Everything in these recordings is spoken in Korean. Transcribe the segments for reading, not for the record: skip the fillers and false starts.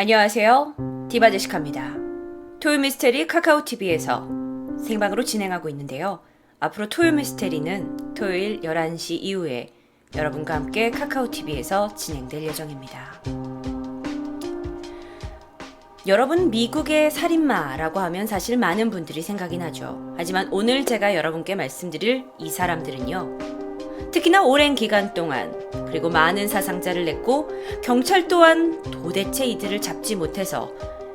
안녕하세요. 디바제시카입니다. 토요미스테리 카카오TV에서 생방으로 진행하고 있는데요. 앞으로 토요미스테리는 토요일 11시 이후에 여러분과 함께 카카오TV에서 진행될 예정입니다. 여러분, 미국의 살인마라고 하면 사실 많은 분들이 생각이 나죠. 하지만 오늘 제가 여러분께 말씀드릴 이 사람들은요, 특히나 오랜 기간 동안 그리고 많은 사상자를 냈고 경찰 또한 도대체 이들을 잡지 못해서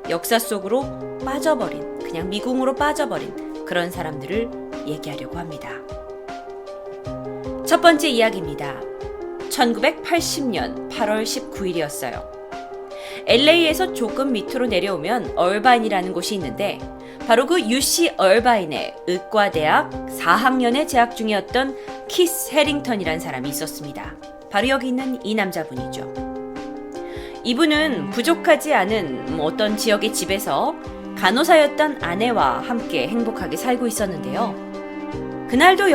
역사 속으로 빠져버린, 그냥 미궁으로 빠져버린 그런 사람들을 얘기하려고 합니다. 첫 번째 이야기입니다. 1980년 8월 19일이었어요. LA에서 조금 밑으로 내려오면 얼바인이라는 곳이 있는데 바로 그 UC 얼바인의 의과대학 4학년에 재학 중이었던 키스 해링턴이라는 사람이 있었습니다. 바로 여기 있는 이 남자분이죠. 이분은 부족하지 않은 어떤 지역의 집에서 간호사였던 아내와 함께 행복하게 살고 있었는데요. 그날도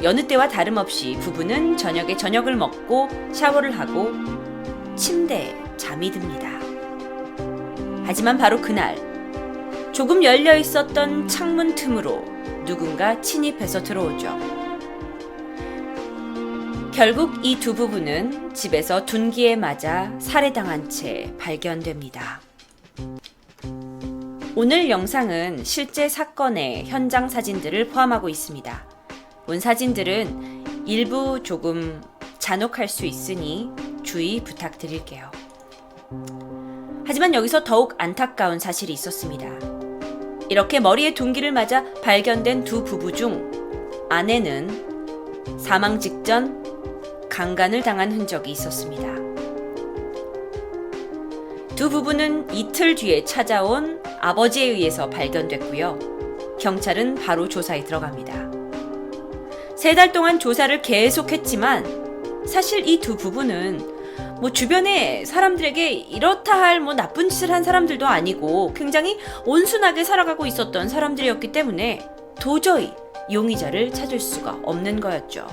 여느 때와 다름없이 부부는 저녁에 저녁을 먹고 샤워를 하고 침대에 잠이 듭니다. 하지만 바로 그날 조금 열려 있었던 창문 틈으로 누군가 침입해서 들어오죠. 결국 이 두 부부는 집에서 둔기에 맞아 살해당한 채 발견됩니다. 오늘 영상은 실제 사건의 현장 사진들을 포함하고 있습니다. 본 사진들은 일부 조금 잔혹할 수 있으니 주의 부탁드릴게요. 하지만 여기서 더욱 안타까운 사실이 있었습니다. 이렇게 머리에 둔기를 맞아 발견된 두 부부 중 아내는 사망 직전 강간을 당한 흔적이 있었습니다. 두 부부는 이틀 뒤에 찾아온 아버지에 의해서 발견됐고요. 경찰은 바로 조사에 들어갑니다. 3달 동안 조사를 계속했지만 사실 이 두 부부는 주변에 사람들에게 이렇다 할 나쁜 짓을 한 사람들도 아니고 굉장히 온순하게 살아가고 있었던 사람들이었기 때문에 도저히 용의자를 찾을 수가 없는 거였죠.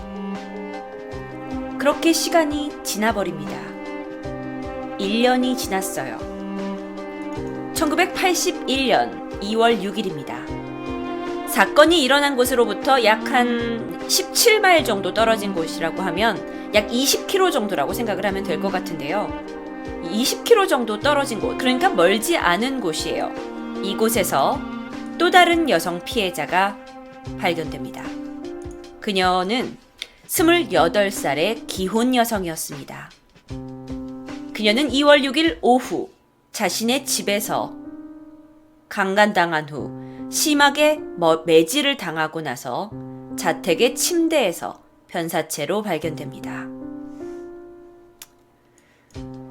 그렇게 시간이 지나버립니다. 1년이 지났어요. 1981년 2월 6일입니다. 사건이 일어난 곳으로부터 약 한 17마일 정도 떨어진 곳이라고 하면 약 20km 정도라고 생각을 하면 될 것 같은데요. 20km 정도 떨어진 곳, 그러니까 멀지 않은 곳이에요. 이곳에서 또 다른 여성 피해자가 발견됩니다. 그녀는 28살의 기혼 여성이었습니다. 그녀는 2월 6일 오후 자신의 집에서 강간당한 후 심하게 매질을 당하고 나서 자택의 침대에서 변사체로 발견됩니다.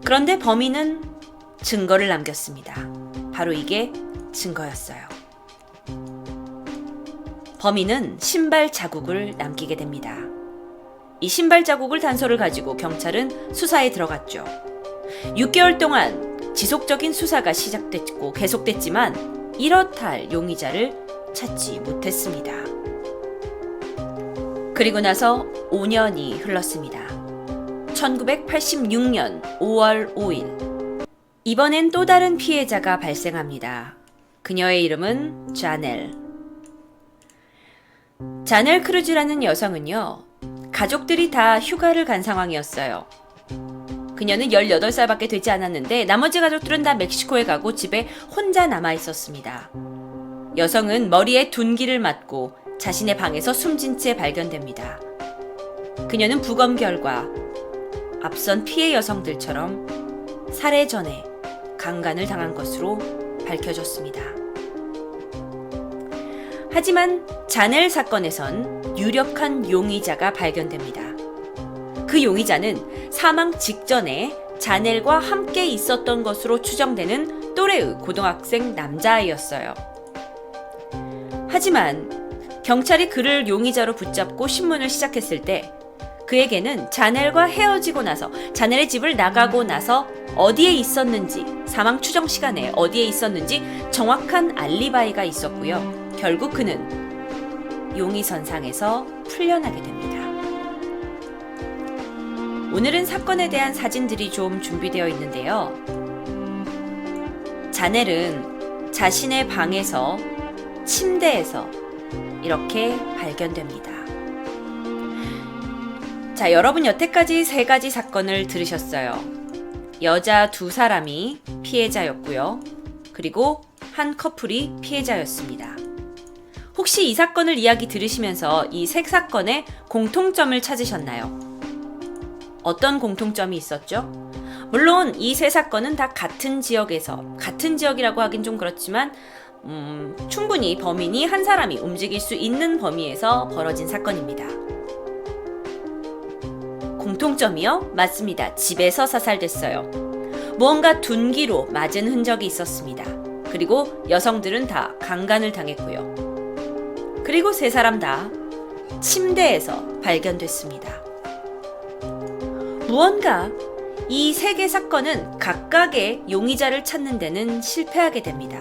그런데 범인은 증거를 남겼습니다. 바로 이게 증거였어요. 범인은 신발 자국을 남기게 됩니다. 이 신발 자국을 단서를 가지고 경찰은 수사에 들어갔죠. 6개월 동안 지속적인 수사가 시작됐고 계속됐지만 이렇다 할 용의자를 찾지 못했습니다. 그리고 나서 5년이 흘렀습니다. 1986년 5월 5일. 이번엔 또 다른 피해자가 발생합니다. 그녀의 이름은 자넬 크루즈라는 여성은요, 가족들이 다 휴가를 간 상황이었어요. 그녀는 18살밖에 되지 않았는데 나머지 가족들은 다 멕시코에 가고 집에 혼자 남아 있었습니다. 여성은 머리에 둔기를 맞고 자신의 방에서 숨진 채 발견됩니다. 그녀는 부검 결과 앞선 피해 여성들처럼 살해 전에 강간을 당한 것으로 밝혀졌습니다. 하지만 자넬 사건에선 유력한 용의자가 발견됩니다. 그 용의자는 사망 직전에 자넬과 함께 있었던 것으로 추정되는 또래의 고등학생 남자아이였어요. 하지만 경찰이 그를 용의자로 붙잡고 신문을 시작했을 때 그에게는 자넬과 헤어지고 나서 자넬의 집을 나가고 나서 어디에 있었는지, 사망 추정 시간에 어디에 있었는지 정확한 알리바이가 있었고요. 결국 그는 용의선상에서 풀려나게 됩니다. 오늘은 사건에 대한 사진들이 좀 준비되어 있는데요. 자넬은 자신의 방에서 침대에서 이렇게 발견됩니다. 자, 여러분 여태까지 3가지 사건을 들으셨어요. 여자 2사람이 피해자였고요. 그리고 한 커플이 피해자였습니다. 혹시 이 사건을 이야기 들으시면서 이 3사건의 공통점을 찾으셨나요? 어떤 공통점이 있었죠? 물론 이 3사건은 다 같은 지역이라고 하긴 좀 그렇지만 충분히 범인이 한 사람이 움직일 수 있는 범위에서 벌어진 사건입니다. 공통점이요? 맞습니다. 집에서 사살됐어요. 무언가 둔기로 맞은 흔적이 있었습니다. 그리고 여성들은 다 강간을 당했고요. 그리고 3사람 다 침대에서 발견됐습니다. 무언가 이 3개 사건은 각각의 용의자를 찾는 데는 실패하게 됩니다.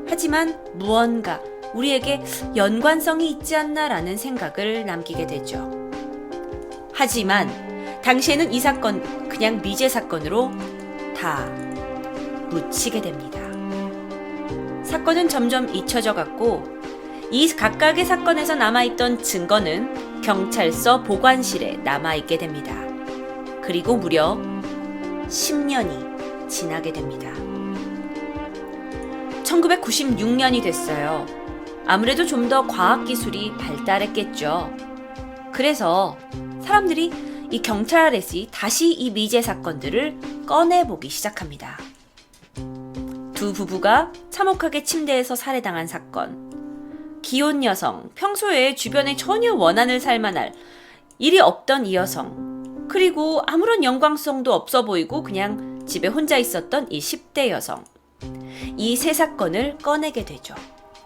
하지만 무언가 우리에게 연관성이 있지 않나라는 생각을 남기게 되죠. 하지만 당시에는 이 사건 그냥 미제 사건으로 다 묻히게 됩니다. 사건은 점점 잊혀져 갔고 이 각각의 사건에서 남아있던 증거는 경찰서 보관실에 남아있게 됩니다. 그리고 무려 10년이 지나게 됩니다. 1996년이 됐어요. 아무래도 좀 더 과학기술이 발달했겠죠. 그래서 사람들이 이 경찰에서 다시 이 미제 사건들을 꺼내보기 시작합니다. 2 부부가 참혹하게 침대에서 살해당한 사건, 기혼 여성, 평소에 주변에 전혀 원한을 살만할 일이 없던 이 여성, 그리고 아무런 연관성도 없어 보이고 그냥 집에 혼자 있었던 이 10대 여성, 이 3사건을 꺼내게 되죠.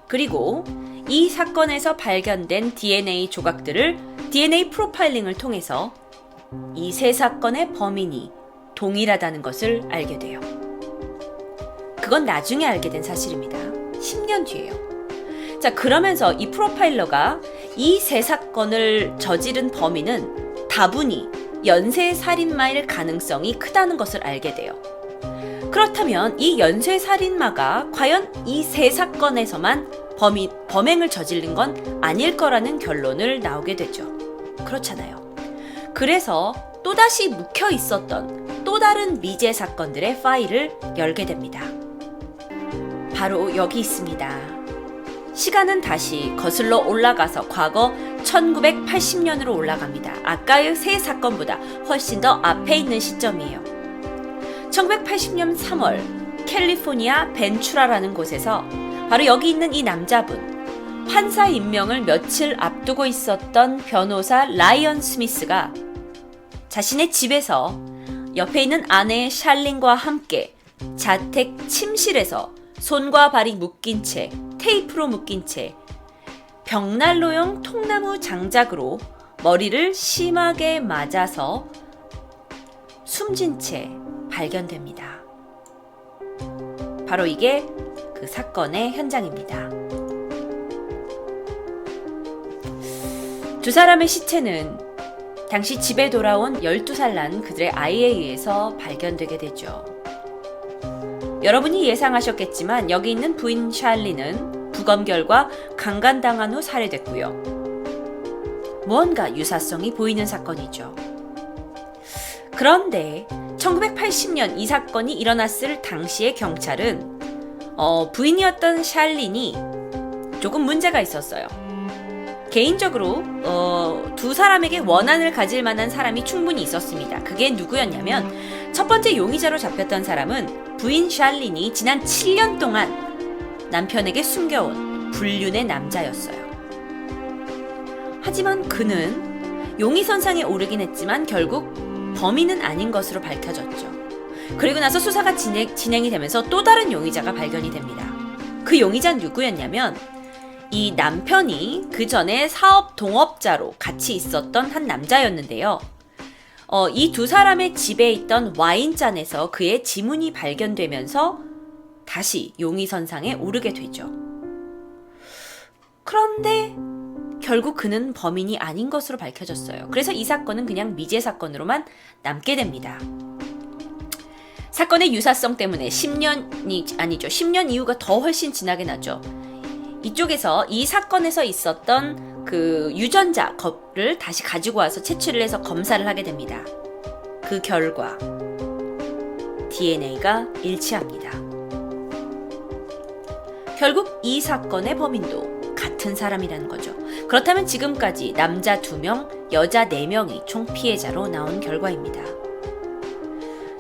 그리고 이 사건에서 발견된 DNA 조각들을 DNA 프로파일링을 통해서 이 3사건의 범인이 동일하다는 것을 알게 돼요. 그건 나중에 알게 된 사실입니다. 10년 뒤에요. 자, 그러면서 이 프로파일러가 이 3사건을 저지른 범인은 다분히 연쇄살인마일 가능성이 크다는 것을 알게 돼요. 그렇다면 이 연쇄살인마가 과연 이 3사건에서만 범행을 저지른 건 아닐 거라는 결론을 나오게 되죠. 그렇잖아요. 그래서 또다시 묵혀 있었던 또 다른 미제 사건들의 파일을 열게 됩니다. 바로 여기 있습니다. 시간은 다시 거슬러 올라가서 과거 1980년으로 올라갑니다. 아까의 3사건보다 훨씬 더 앞에 있는 시점이에요. 1980년 3월 캘리포니아 벤추라라는 곳에서 바로 여기 있는 이 남자분, 판사 임명을 며칠 앞두고 있었던 변호사 라이언 스미스가 자신의 집에서 옆에 있는 아내 샬린과 함께 자택 침실에서 손과 발이 묶인 채, 테이프로 묶인 채 벽난로용 통나무 장작으로 머리를 심하게 맞아서 숨진 채 발견됩니다. 바로 이게 그 사건의 현장입니다. 2사람의 시체는 당시 집에 돌아온 12살 난 그들의 아이에 의해서 발견되게 되죠. 여러분이 예상하셨겠지만 여기 있는 부인 샬리는 부검 결과 강간당한 후 살해됐고요. 무언가 유사성이 보이는 사건이죠. 그런데 1980년 이 사건이 일어났을 당시의 경찰은 부인이었던 샬린이 조금 문제가 있었어요. 개인적으로 2사람에게 원한을 가질 만한 사람이 충분히 있었습니다. 그게 누구였냐면 첫 번째 용의자로 잡혔던 사람은 부인 샬린이 지난 7년 동안 남편에게 숨겨온 불륜의 남자였어요. 하지만 그는 용의선상에 오르긴 했지만 결국 범인은 아닌 것으로 밝혀졌죠. 그리고 나서 수사가 진행이 되면서 또 다른 용의자가 발견이 됩니다. 그 용의자는 누구였냐면 이 남편이 그 전에 사업 동업자로 같이 있었던 한 남자였는데요. 이 2사람의 집에 있던 와인잔에서 그의 지문이 발견되면서 다시 용의선상에 오르게 되죠. 그런데 결국 그는 범인이 아닌 것으로 밝혀졌어요. 그래서 이 사건은 그냥 미제 사건으로만 남게 됩니다. 사건의 유사성 때문에 10년 이후가 더 훨씬 지나게 나죠. 이쪽에서 이 사건에서 있었던 그 유전자를 다시 가지고 와서 채취를 해서 검사를 하게 됩니다. 그 결과 DNA가 일치합니다. 결국 이 사건의 범인도 같은 사람이라는 거죠. 그렇다면 지금까지 남자 2명, 여자 4명이 총 피해자로 나온 결과입니다.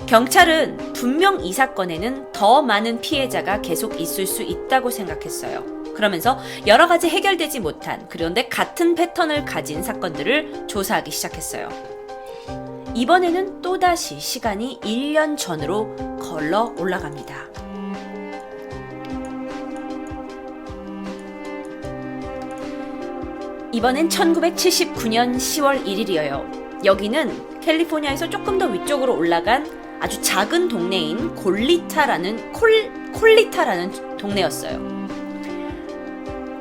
경찰은 분명 이 사건에는 더 많은 피해자가 계속 있을 수 있다고 생각했어요. 그러면서 여러 가지 해결되지 못한, 그런데 같은 패턴을 가진 사건들을 조사하기 시작했어요. 이번에는 또다시 시간이 1년 전으로 걸러 올라갑니다. 이번엔 1979년 10월 1일이에요. 여기는 캘리포니아에서 조금 더 위쪽으로 올라간 아주 작은 동네인 콜리타라는 동네였어요.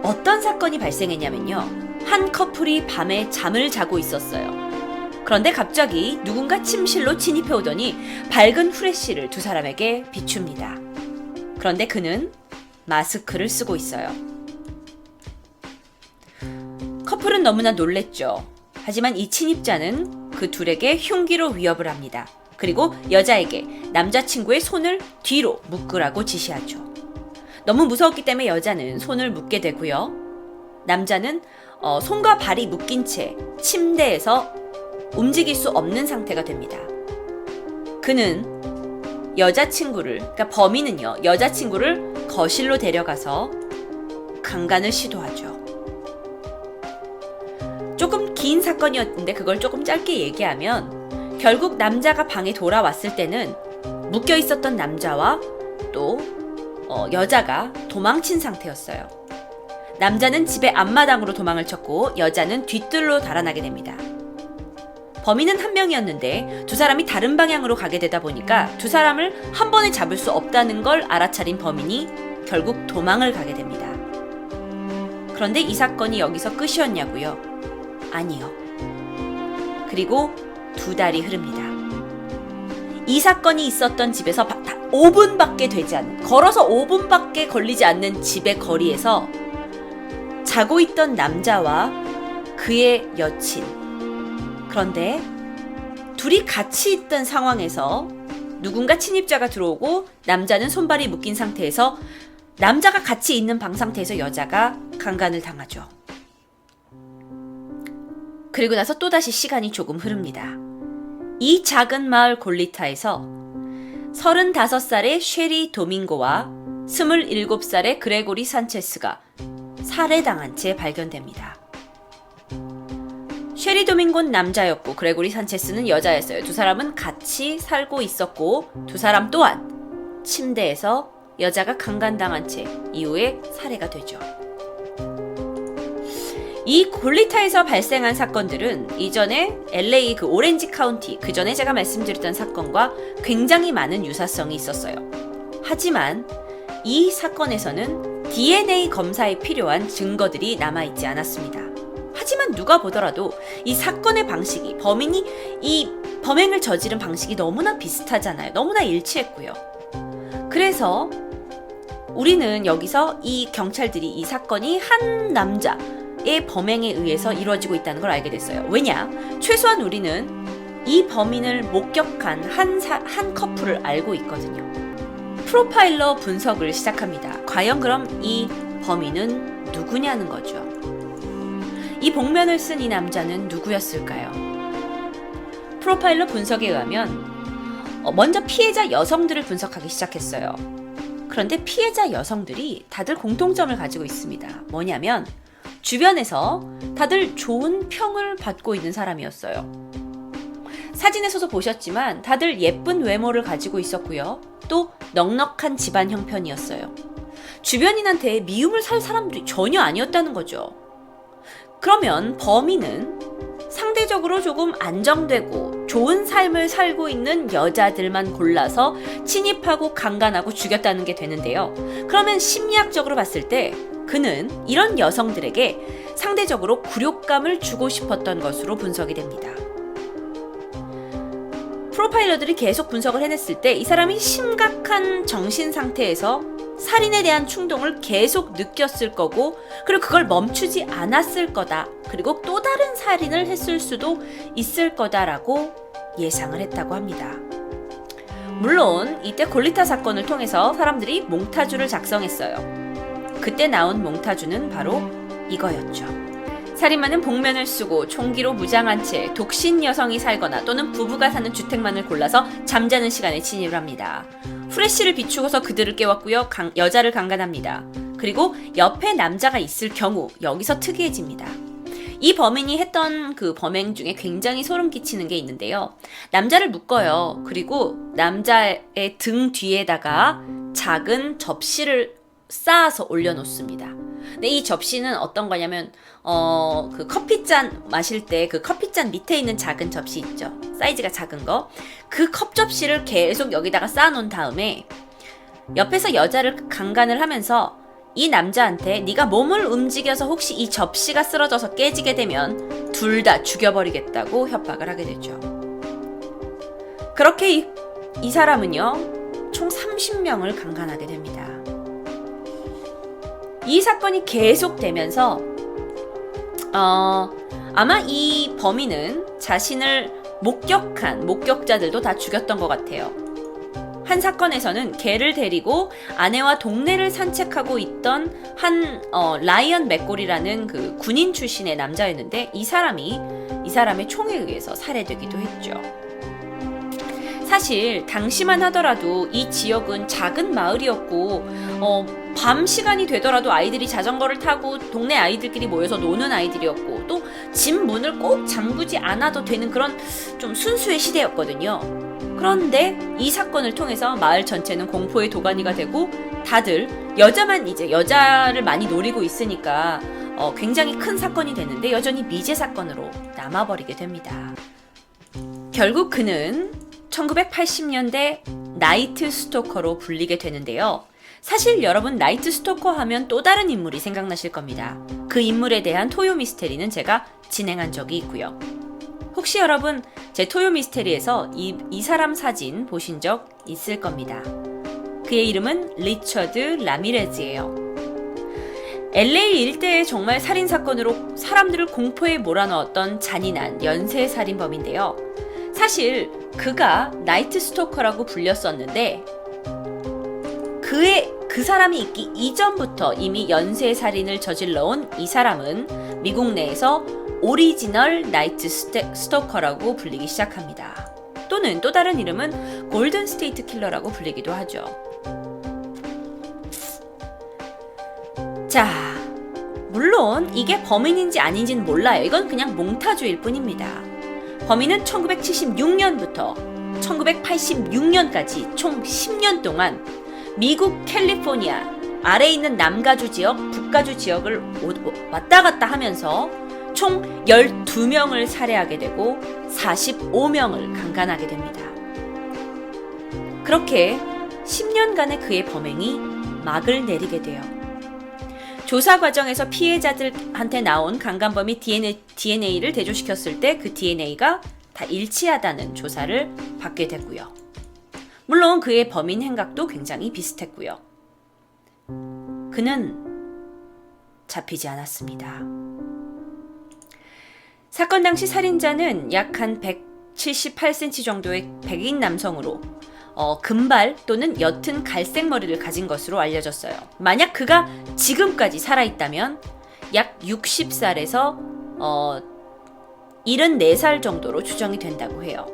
어떤 사건이 발생했냐면요. 한 커플이 밤에 잠을 자고 있었어요. 그런데 갑자기 누군가 침실로 침입해 오더니 밝은 후레쉬를 두 사람에게 비춥니다. 그런데 그는 마스크를 쓰고 있어요. 커플은 너무나 놀랬죠. 하지만 이 침입자는 그 둘에게 흉기로 위협을 합니다. 그리고 여자에게 남자친구의 손을 뒤로 묶으라고 지시하죠. 너무 무서웠기 때문에 여자는 손을 묶게 되고요. 남자는 손과 발이 묶인 채 침대에서 움직일 수 없는 상태가 됩니다. 그는 그러니까 범인은요, 여자친구를 거실로 데려가서 강간을 시도하죠. 조금 긴 사건이었는데 그걸 조금 짧게 얘기하면 결국 남자가 방에 돌아왔을 때는 묶여 있었던 남자와 또 여자가 도망친 상태였어요. 남자는 집의 앞마당으로 도망을 쳤고 여자는 뒷뜰로 달아나게 됩니다. 범인은 한 명이었는데 두 사람이 다른 방향으로 가게 되다 보니까 두 사람을 한 번에 잡을 수 없다는 걸 알아차린 범인이 결국 도망을 가게 됩니다. 그런데 이 사건이 여기서 끝이었냐고요? 아니요. 그리고 2달이 흐릅니다. 이 사건이 있었던 집에서 5분밖에 되지 않는, 걸어서 5분밖에 걸리지 않는 집의 거리에서 자고 있던 남자와 그의 여친, 그런데 둘이 같이 있던 상황에서 누군가 침입자가 들어오고 남자는 손발이 묶인 상태에서 남자가 같이 있는 방 상태에서 여자가 강간을 당하죠. 그리고 나서 또다시 시간이 조금 흐릅니다. 이 작은 마을 골리타에서 35살의 쉐리 도밍고와 27살의 그레고리 산체스가 살해당한 채 발견됩니다. 쉐리 도밍고는 남자였고 그레고리 산체스는 여자였어요. 두 사람은 같이 살고 있었고 두 사람 또한 침대에서 여자가 강간당한 채 이후에 살해가 되죠. 이 골리타에서 발생한 사건들은 이전에 LA 그 오렌지 카운티, 그 전에 제가 말씀드렸던 사건과 굉장히 많은 유사성이 있었어요. 하지만 이 사건에서는 DNA 검사에 필요한 증거들이 남아있지 않았습니다. 하지만 누가 보더라도 이 사건의 방식이, 범인이 이 범행을 저지른 방식이 너무나 비슷하잖아요. 너무나 일치했고요. 그래서 우리는 여기서 이 경찰들이 이 사건이 한 남자의 범행에 의해서 이루어지고 있다는 걸 알게 됐어요. 왜냐? 최소한 우리는 이 범인을 목격한 한 커플을 알고 있거든요. 프로파일러 분석을 시작합니다. 과연 그럼 이 범인은 누구냐는 거죠. 이 복면을 쓴 이 남자는 누구였을까요? 프로파일러 분석에 의하면 먼저 피해자 여성들을 분석하기 시작했어요. 그런데 피해자 여성들이 다들 공통점을 가지고 있습니다. 뭐냐면 주변에서 다들 좋은 평을 받고 있는 사람이었어요. 사진에서도 보셨지만 다들 예쁜 외모를 가지고 있었고요. 또 넉넉한 집안 형편이었어요. 주변인한테 미움을 살 사람들이 전혀 아니었다는 거죠. 그러면 범인은 상대적으로 조금 안정되고 좋은 삶을 살고 있는 여자들만 골라서 침입하고 강간하고 죽였다는 게 되는데요. 그러면 심리학적으로 봤을 때 그는 이런 여성들에게 상대적으로 굴욕감을 주고 싶었던 것으로 분석이 됩니다. 프로파일러들이 계속 분석을 해냈을 때 이 사람이 심각한 정신 상태에서 살인에 대한 충동을 계속 느꼈을 거고, 그리고 그걸 멈추지 않았을 거다. 그리고 또 다른 살인을 했을 수도 있을 거다라고 예상을 했다고 합니다. 물론 이때 골리타 사건을 통해서 사람들이 몽타주를 작성했어요. 그때 나온 몽타주는 바로 이거였죠. 살인마는 복면을 쓰고 총기로 무장한 채 독신 여성이 살거나 또는 부부가 사는 주택만을 골라서 잠자는 시간에 침입을 합니다. 후레쉬를 비추고서 그들을 깨웠고요. 여자를 강간합니다. 그리고 옆에 남자가 있을 경우 여기서 특이해집니다. 이 범인이 했던 그 범행 중에 굉장히 소름 끼치는 게 있는데요. 남자를 묶어요. 그리고 남자의 등 뒤에다가 작은 접시를 쌓아서 올려놓습니다. 근데 이 접시는 어떤 거냐면 그 커피잔 마실 때 그 커피잔 밑에 있는 작은 접시 있죠. 사이즈가 작은 거. 그 컵 접시를 계속 여기다가 쌓아놓은 다음에 옆에서 여자를 강간을 하면서 이 남자한테 네가 몸을 움직여서 혹시 이 접시가 쓰러져서 깨지게 되면 둘 다 죽여버리겠다고 협박을 하게 되죠. 그렇게 이 사람은요, 총 30명을 강간하게 됩니다. 이 사건이 계속되면서 아마 이 범인은 자신을 목격한 목격자들도 다 죽였던 것 같아요. 한 사건에서는 개를 데리고 아내와 동네를 산책하고 있던 한 라이언 맥골이라는 그 군인 출신의 남자였는데 이 사람의 총에 의해서 살해되기도 했죠. 사실 당시만 하더라도 이 지역은 작은 마을이었고 밤 시간이 되더라도 아이들이 자전거를 타고 동네 아이들끼리 모여서 노는 아이들이었고 또 집 문을 꼭 잠그지 않아도 되는 그런 좀 순수의 시대였거든요. 그런데 이 사건을 통해서 마을 전체는 공포의 도가니가 되고 다들 여자를 많이 노리고 있으니까 굉장히 큰 사건이 됐는데 여전히 미제 사건으로 남아버리게 됩니다. 결국 그는 1980년대 나이트 스토커로 불리게 되는데요. 사실 여러분 나이트 스토커 하면 또 다른 인물이 생각나실 겁니다. 그 인물에 대한 토요 미스테리는 제가 진행한 적이 있고요. 혹시 여러분 제 토요 미스테리에서 이 사람 사진 보신 적 있을 겁니다. 그의 이름은 리처드 라미레즈예요. LA 일대의 정말 살인사건으로 사람들을 공포에 몰아넣었던 잔인한 연쇄살인범인데요. 사실 그가 나이트 스토커라고 불렸었는데 그 사람이 있기 이전부터 이미 연쇄살인을 저질러온 이 사람은 미국 내에서 오리지널 나이트 스토커라고 불리기 시작합니다. 또는 또 다른 이름은 골든 스테이트 킬러라고 불리기도 하죠. 자, 물론 이게 범인인지 아닌지는 몰라요. 이건 그냥 몽타주일 뿐입니다. 범인은 1976년부터 1986년까지 총 10년 동안 미국 캘리포니아 아래에 있는 남가주 지역, 북가주 지역을 왔다 갔다 하면서 총 12명을 살해하게 되고 45명을 강간하게 됩니다. 그렇게 10년간의 그의 범행이 막을 내리게 돼요. 조사 과정에서 피해자들한테 나온 강간범이 DNA를 대조시켰을 때 그 DNA가 다 일치하다는 조사를 받게 되고요. 물론 그의 범인 행각도 굉장히 비슷했고요. 그는 잡히지 않았습니다. 사건 당시 살인자는 약 한 178cm 정도의 백인 남성으로 금발 또는 옅은 갈색 머리를 가진 것으로 알려졌어요. 만약 그가 지금까지 살아있다면 약 60살에서 74살 정도로 추정이 된다고 해요.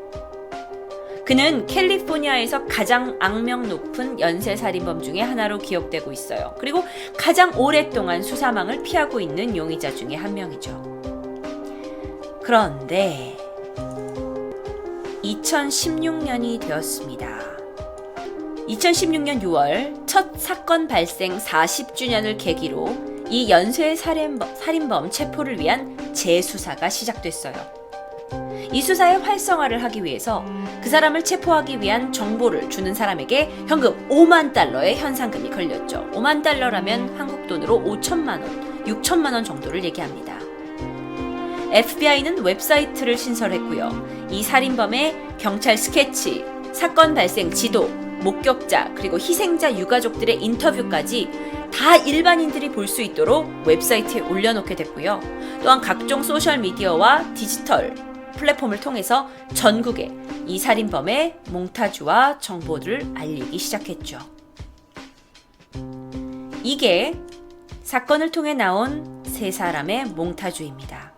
그는 캘리포니아에서 가장 악명 높은 연쇄살인범 중에 하나로 기억되고 있어요. 그리고 가장 오랫동안 수사망을 피하고 있는 용의자 중에 한 명이죠. 그런데 2016년이 되었습니다. 2016년 6월 첫 사건 발생 40주년을 계기로 이 연쇄살인범 체포를 위한 재수사가 시작됐어요. 이 수사의 활성화를 하기 위해서 그 사람을 체포하기 위한 정보를 주는 사람에게 현금 5만 달러의 현상금이 걸렸죠. 5만 달러라면 한국 돈으로 5천만 원, 6천만 원 정도를 얘기합니다. FBI는 웹사이트를 신설했고요. 이 살인범의 경찰 스케치, 사건 발생 지도, 목격자, 그리고 희생자 유가족들의 인터뷰까지 다 일반인들이 볼 수 있도록 웹사이트에 올려놓게 됐고요. 또한 각종 소셜미디어와 디지털 플랫폼을 통해서 전국에 이 살인범의 몽타주와 정보를 알리기 시작했죠. 이게 사건을 통해 나온 세 사람의 몽타주입니다.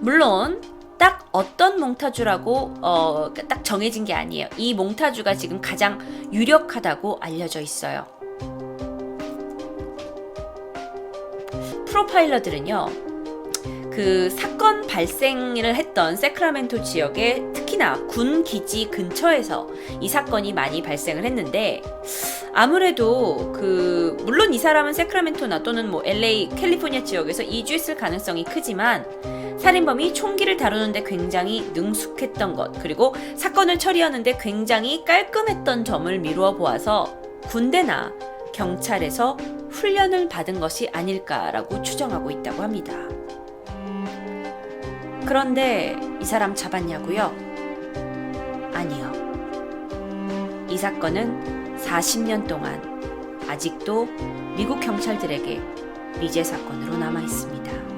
물론 딱 어떤 몽타주라고 딱 정해진 게 아니에요. 이 몽타주가 지금 가장 유력하다고 알려져 있어요. 프로파일러들은요, 그 사건 발생을 했던 세크라멘토 지역에 특히나 군 기지 근처에서 이 사건이 많이 발생을 했는데, 아무래도 물론 이 사람은 세크라멘토나 또는 뭐 LA, 캘리포니아 지역에서 이주했을 가능성이 크지만 살인범이 총기를 다루는데 굉장히 능숙했던 것, 그리고 사건을 처리하는데 굉장히 깔끔했던 점을 미루어 보아서 군대나 경찰에서 훈련을 받은 것이 아닐까라고 추정하고 있다고 합니다. 그런데 이 사람 잡았냐고요? 아니요. 이 사건은 40년 동안 아직도 미국 경찰들에게 미제 사건으로 남아 있습니다.